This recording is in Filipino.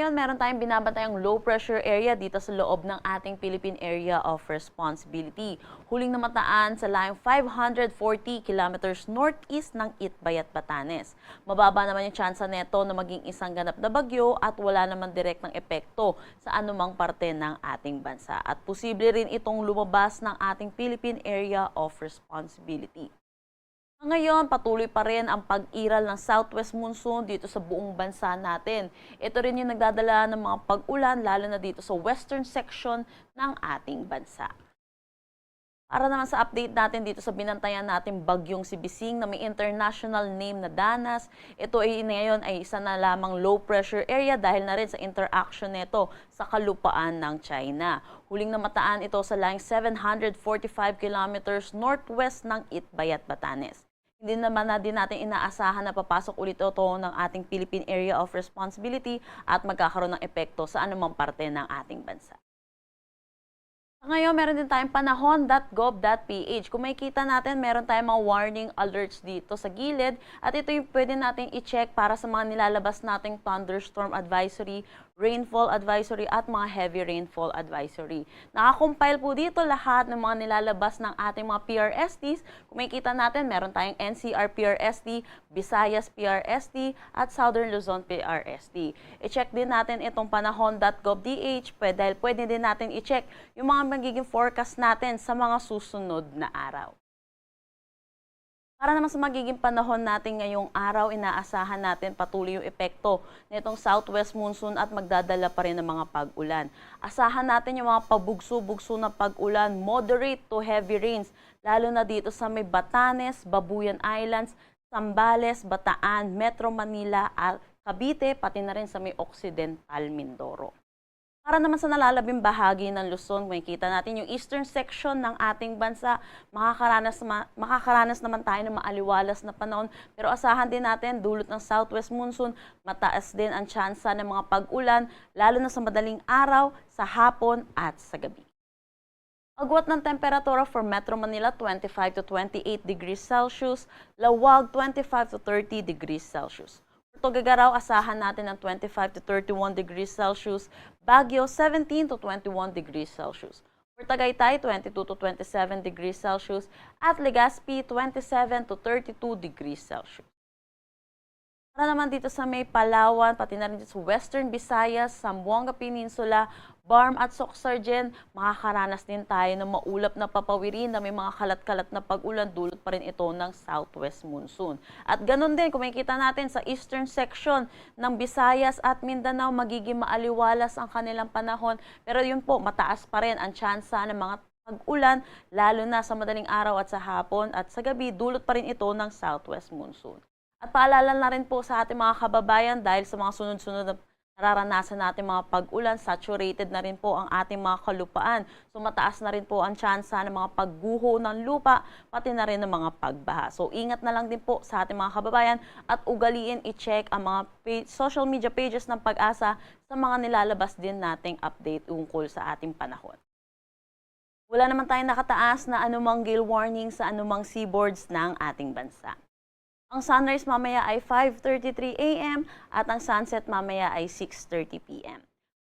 ngayon, meron tayong binabantayang low pressure area dito sa loob ng ating Philippine Area of Responsibility. Huling namataan sa layong 540 kilometers northeast ng Itbayat, Batanes. Mababa naman yung tsansa neto na maging isang ganap na bagyo at wala naman direktang epekto sa anumang parte ng ating bansa. At posible rin itong lumabas ng ating Philippine Area of Responsibility. Ngayon, patuloy pa rin ang pag-iral ng southwest monsoon dito sa buong bansa natin. Ito rin yung nagdadala ng mga pag-ulan lalo na dito sa western section ng ating bansa. Para naman sa update natin dito sa binantayan natin bagyong si Bising na may international name na Danas, ito ay ngayon ay isa na lamang low pressure area dahil na rin sa interaction nito sa kalupaan ng China. Huling namataan ito sa layong 745 kilometers northwest ng Itbayat, Batanes. Hindi naman na din natin inaasahan na papasok ulit ito ng ating Philippine Area of Responsibility at magkakaroon ng epekto sa anumang parte ng ating bansa. Ngayon, meron din tayong panahon.gov.ph. Kung makikita natin, meron tayong mga warning alerts dito sa gilid at ito yung pwede natin i-check para sa mga nilalabas nating thunderstorm advisory, rainfall advisory at mga heavy rainfall advisory. Nakakompile po dito lahat ng mga nilalabas ng ating mga PRSTs. Kung makikita natin, meron tayong NCR PRST, Visayas PRST at Southern Luzon PRST. I-check din natin itong panahon.gov.ph dahil pwede din natin i-check yung mga magiging forecast natin sa mga susunod na araw. Para naman sa magiging panahon natin ngayong araw, inaasahan natin patuloy yung epekto nitong southwest monsoon at magdadala pa rin ng mga pag-ulan. Asahan natin yung mga pabugso-bugso na pag-ulan, moderate to heavy rains, lalo na dito sa may Batanes, Babuyan Islands, Zambales, Bataan, Metro Manila, Cavite, pati na rin sa may Occidental Mindoro. Para naman sa nalalabing bahagi ng Luzon, makikita natin yung eastern section ng ating bansa, makakaranas naman tayo ng maaliwalas na panahon. Pero asahan din natin, dulot ng southwest monsoon, mataas din ang tsansa ng mga pag-ulan, lalo na sa madaling araw, sa hapon at sa gabi. Agwat ng temperatura for Metro Manila, 25 to 28 degrees Celsius, Lawag, 25 to 30 degrees Celsius. Tugigaraw, asahan natin ng 25 to 31 degrees Celsius, Baguio 17 to 21 degrees Celsius. For Tagaytay, 22 to 27 degrees Celsius at Legazpi, 27 to 32 degrees Celsius. Para naman dito sa may Palawan, pati na rin dito sa Western Visayas, Zamboanga Peninsula, Barm at Soxargen, makakaranas din tayo ng maulap na papawirin na may mga kalat-kalat na pag-ulan, dulot pa rin ito ng southwest monsoon. At ganun din, kung makikita natin sa eastern section ng Visayas at Mindanao, magiging maaliwalas ang kanilang panahon. Pero yun po, mataas pa rin ang tsansa ng mga pag-ulan, lalo na sa madaling araw at sa hapon at sa gabi, dulot pa rin ito ng southwest monsoon. At paalala na rin po sa ating mga kababayan dahil sa mga sunod-sunod na nararanasan natin mga pag-ulan, saturated na rin po ang ating mga kalupaan. So mataas na rin po ang tsansa ng mga pagguho ng lupa, pati na rin ng mga pagbaha. So ingat na lang din po sa ating mga kababayan at ugaliin i-check ang mga social media pages ng Pag-asa sa mga nilalabas din nating update tungkol sa ating panahon. Wala naman tayong nakataas na anumang gale warning sa anumang seaboards ng ating bansa. Ang sunrise mamaya ay 5:33 AM at ang sunset mamaya ay 6:30 PM.